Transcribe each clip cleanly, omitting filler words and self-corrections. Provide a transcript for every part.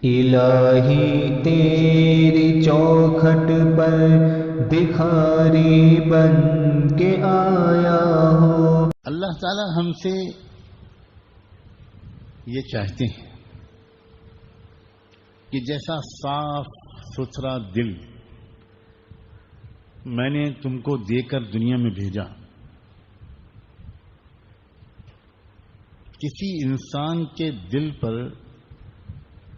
الہی تیری چوکھٹ پر بھکاری بن کے آیا ہو۔ اللہ تعالی ہم سے یہ چاہتے ہیں کہ جیسا صاف ستھرا دل میں نے تم کو دے کر دنیا میں بھیجا، کسی انسان کے دل پر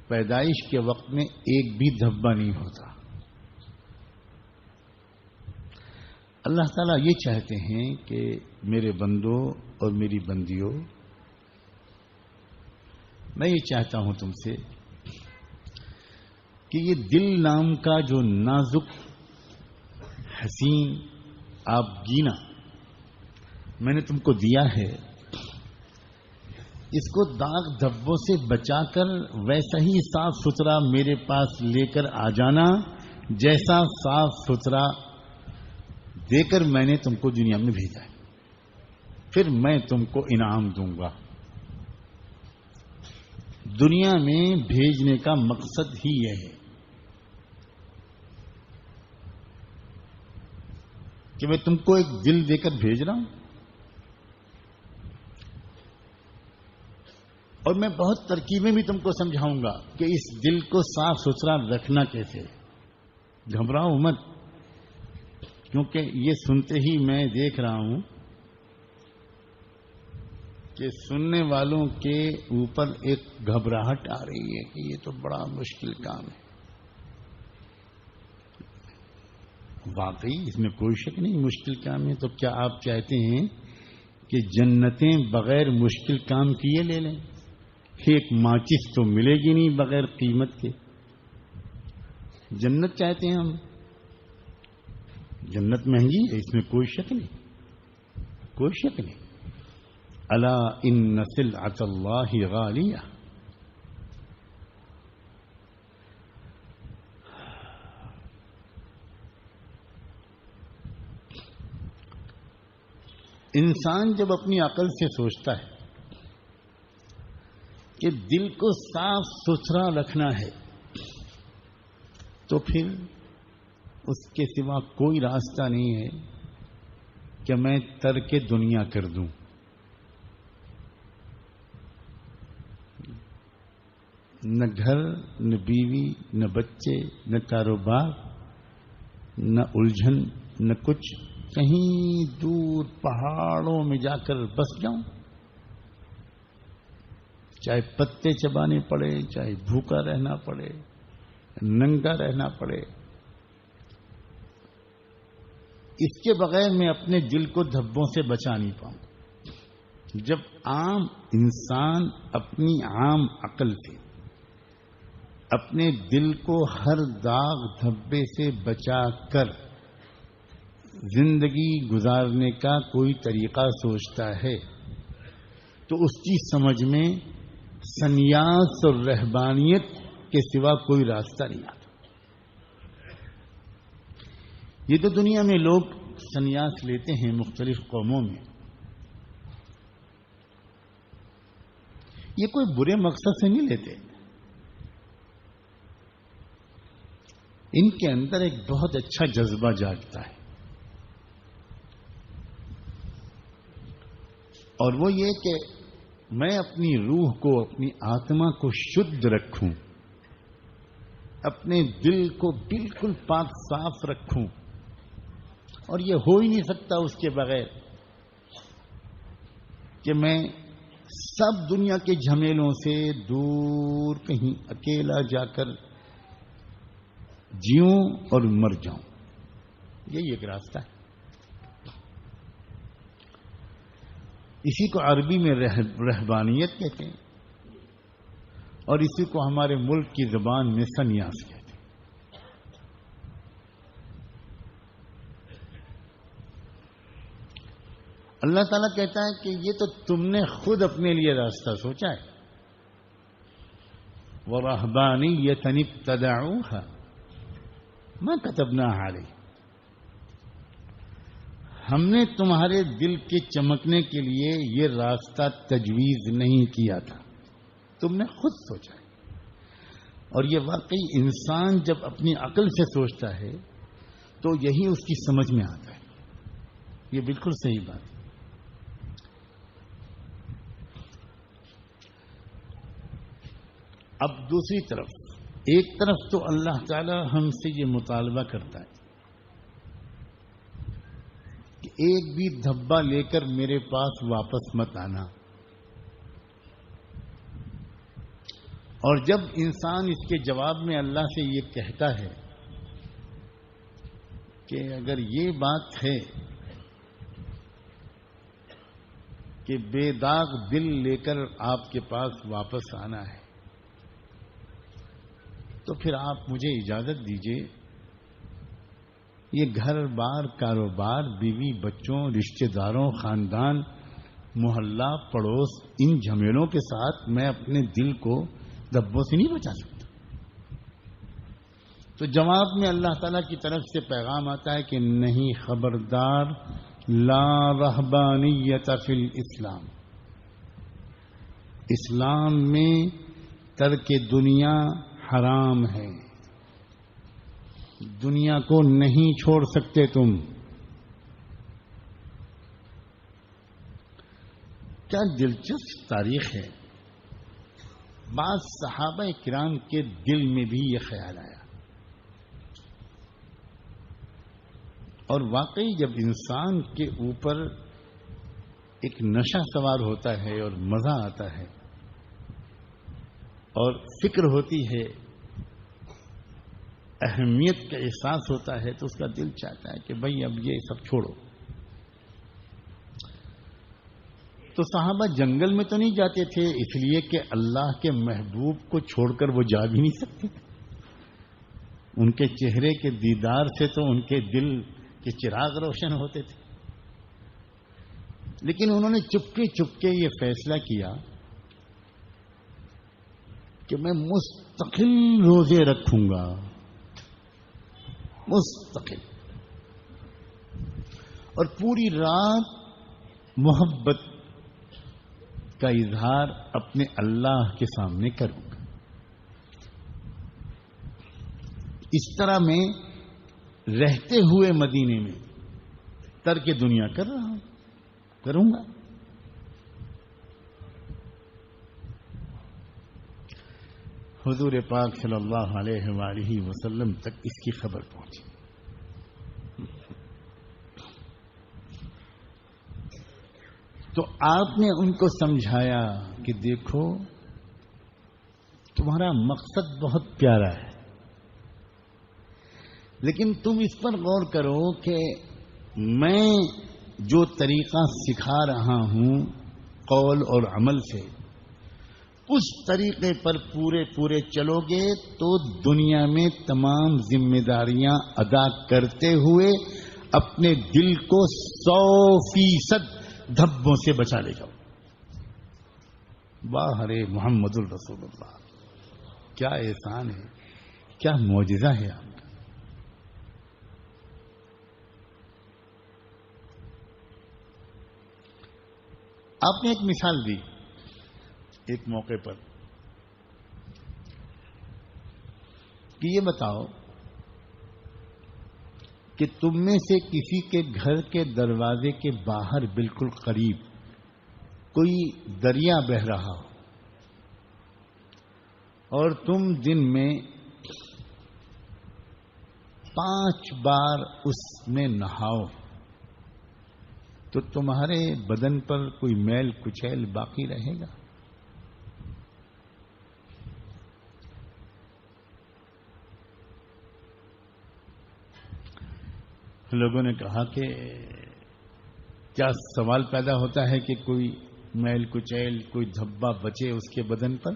پیدائش کے وقت میں ایک بھی دھبا نہیں ہوتا۔ اللہ تعالیٰ یہ چاہتے ہیں کہ میرے بندوں اور میری بندیوں، میں یہ چاہتا ہوں تم سے کہ یہ دل نام کا جو نازک حسین آبگینہ میں نے تم کو دیا ہے، اس کو داغ دھبوں سے بچا کر ویسا ہی صاف ستھرا میرے پاس لے کر آ جانا جیسا صاف ستھرا دے کر میں نے تم کو دنیا میں بھیجا ہے، پھر میں تم کو انعام دوں گا۔ دنیا میں بھیجنے کا مقصد ہی یہ ہے کہ میں تم کو ایک دل دے کر بھیج رہا ہوں، اور میں بہت ترکیبیں بھی تم کو سمجھاؤں گا کہ اس دل کو صاف ستھرا رکھنا کیسے۔ گھبراؤ مت، کیونکہ یہ سنتے ہی میں دیکھ رہا ہوں کہ سننے والوں کے اوپر ایک گھبراہٹ آ رہی ہے کہ یہ تو بڑا مشکل کام ہے۔ واقعی اس میں کوئی شک نہیں مشکل کام ہے، تو کیا آپ چاہتے ہیں کہ جنتیں بغیر مشکل کام کیے لے لیں؟ ایک ماچس تو ملے گی نہیں بغیر قیمت کے۔ جنت چاہتے ہیں ہم، جنت مہنگی ہے، اس میں کوئی شک نہیں، کوئی شک نہیں۔ الا ان سلعۃ اللہ غالیہ، انسان جب اپنی عقل سے سوچتا ہے کہ دل کو صاف ستھرا رکھنا ہے، تو پھر اس کے سوا کوئی راستہ نہیں ہے کہ میں ترک دنیا کر دوں۔ نہ گھر، نہ بیوی، نہ بچے، نہ کاروبار، نہ الجھن، نہ کچھ، کہیں دور پہاڑوں میں جا کر بس جاؤں، چاہے پتے چبانے پڑے، چاہے بھوکا رہنا پڑے، ننگا رہنا پڑے، اس کے بغیر میں اپنے دل کو دھبوں سے بچا نہیں پاؤں۔ جب عام انسان اپنی عام عقل سے اپنے دل کو ہر داغ دھبے سے بچا کر زندگی گزارنے کا کوئی طریقہ سوچتا ہے، تو اس کی سمجھ میں سنیاس اور رہبانیت کے سوا کوئی راستہ نہیں آتا۔ یہ تو دنیا میں لوگ سنیاس لیتے ہیں مختلف قوموں میں، یہ کوئی برے مقصد سے نہیں لیتے، ان کے اندر ایک بہت اچھا جذبہ جاگتا ہے، اور وہ یہ کہ میں اپنی روح کو، اپنی آتما کو شدھ رکھوں، اپنے دل کو بالکل پاک صاف رکھوں، اور یہ ہو ہی نہیں سکتا اس کے بغیر کہ میں سب دنیا کے جھمیلوں سے دور کہیں اکیلا جا کر جیوں اور مر جاؤں۔ یہی ایک راستہ ہے، اسی کو عربی میں رہبانیت کہتے ہیں، اور اسی کو ہمارے ملک کی زبان میں سنیاس کہتے ہیں۔ اللہ تعالیٰ کہتا ہے کہ یہ تو تم نے خود اپنے لیے راستہ سوچا ہے۔ وَرَهْبَانِيَّةً ابْتَدَعُوهَا مَا كَتَبْنَاهَا عَلَيْهِمْ، ہم نے تمہارے دل کے چمکنے کے لیے یہ راستہ تجویز نہیں کیا تھا، تم نے خود سوچا ہے۔ اور یہ واقعی انسان جب اپنی عقل سے سوچتا ہے تو یہی اس کی سمجھ میں آتا ہے. یہ بالکل صحیح بات ہے. اب دوسری طرف، ایک طرف تو اللہ تعالی ہم سے یہ مطالبہ کرتا ہے کہ ایک بھی دھبا لے کر میرے پاس واپس مت آنا، اور جب انسان اس کے جواب میں اللہ سے یہ کہتا ہے کہ اگر یہ بات ہے کہ بے داغ دل لے کر آپ کے پاس واپس آنا ہے تو پھر آپ مجھے اجازت دیجیے، یہ گھر بار، کاروبار، بیوی بچوں، رشتہ داروں، خاندان، محلہ، پڑوس، ان جھمیلوں کے ساتھ میں اپنے دل کو دھبوں سے نہیں بچا سکتا. تو جواب میں اللہ تعالیٰ کی طرف سے پیغام آتا ہے کہ نہیں، خبردار، لا رہبانیت فی الاسلام. اسلام میں ترک دنیا حرام ہے، دنیا کو نہیں چھوڑ سکتے تم. کیا دلچسپ تاریخ ہے. بعض صحابہ کرام کے دل میں بھی یہ خیال آیا، اور واقعی جب انسان کے اوپر ایک نشہ سوار ہوتا ہے اور مزہ آتا ہے اور فکر ہوتی ہے، اہمیت کا احساس ہوتا ہے، تو اس کا دل چاہتا ہے کہ بھئی اب یہ سب چھوڑو. تو صحابہ جنگل میں تو نہیں جاتے تھے اس لیے کہ اللہ کے محبوب کو چھوڑ کر وہ جا بھی نہیں سکتے. ان کے چہرے کے دیدار سے تو ان کے دل کے چراغ روشن ہوتے تھے. لیکن انہوں نے چپکے چپکے یہ فیصلہ کیا کہ میں مستقل روزے رکھوں گا، مستقل، اور پوری رات محبت کا اظہار اپنے اللہ کے سامنے کروں گا. اس طرح میں رہتے ہوئے مدینے میں ترک دنیا کروں گا. حضور پاک صلی اللہ علیہ وآلہ وسلم تک اس کی خبر پہنچی. تو آپ نے ان کو سمجھایا کہ دیکھو، تمہارا مقصد بہت پیارا ہے، لیکن تم اس پر غور کرو کہ میں جو طریقہ سکھا رہا ہوں قول اور عمل سے، اس طریقے پر پورے چلو گے تو دنیا میں تمام ذمہ داریاں ادا کرتے ہوئے اپنے دل کو 100% دھبوں سے بچا لے جاؤ. واہ رے محمد الرسول اللہ، کیا احسان ہے، کیا معجزہ ہے آپ کا. آپ نے ایک مثال دی ایک موقع پر کہ یہ بتاؤ کہ تم میں سے کسی کے گھر کے دروازے کے باہر بالکل قریب کوئی دریا بہہ رہا ہو اور تم دن میں 5 بار اس میں نہاؤ تو تمہارے بدن پر کوئی میل کچیل باقی رہے گا؟ لوگوں نے کہا کہ کیا سوال پیدا ہوتا ہے کہ کوئی میل کچیل، کوئی دھبا بچے اس کے بدن پر؟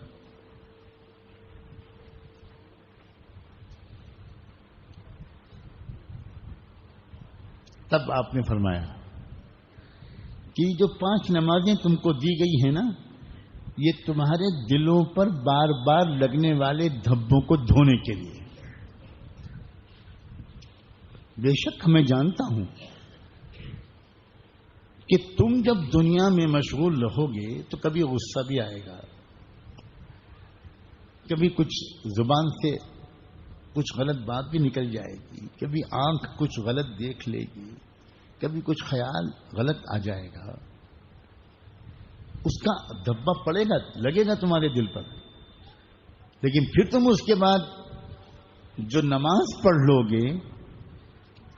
تب آپ نے فرمایا کہ جو 5 نمازیں تم کو دی گئی ہیں نا، یہ تمہارے دلوں پر بار بار لگنے والے دھبوں کو دھونے کے لیے. بے شک میں جانتا ہوں کہ تم جب دنیا میں مشغول رہو گے تو کبھی غصہ بھی آئے گا، کبھی کچھ زبان سے کچھ غلط بات بھی نکل جائے گی، کبھی آنکھ کچھ غلط دیکھ لے گی، کبھی کچھ خیال غلط آ جائے گا، اس کا دھبا پڑے گا، لگے گا تمہارے دل پر. لیکن پھر تم اس کے بعد جو نماز پڑھ لو گے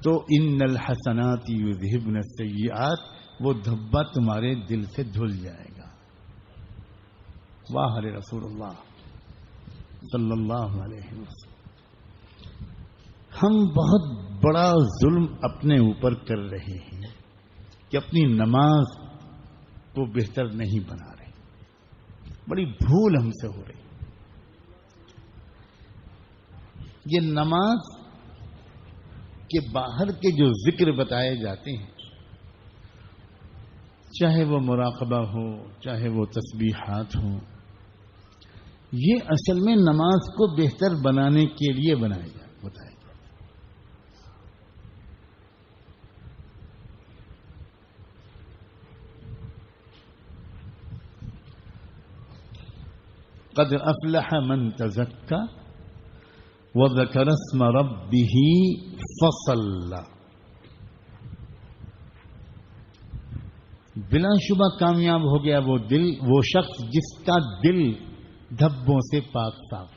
تو ان الحسنات یذہبن السیئات، وہ دھبا تمہارے دل سے دھل جائے گا. واہ رسول اللہ صلی اللہ علیہ وسلم. ہم بہت بڑا ظلم اپنے اوپر کر رہے ہیں کہ اپنی نماز کو بہتر نہیں بنا رہے. بڑی بھول ہم سے ہو رہی. یہ نماز کے باہر کے جو ذکر بتائے جاتے ہیں، چاہے وہ مراقبہ ہو، چاہے وہ تسبیحات ہوں، یہ اصل میں نماز کو بہتر بنانے کے لیے بتائے گا. قد افلح من تزکا وذکر اسم ربہ فصلی. بلا شبہ کامیاب ہو گیا وہ شخص جس کا دل دھبوں سے پاک صاف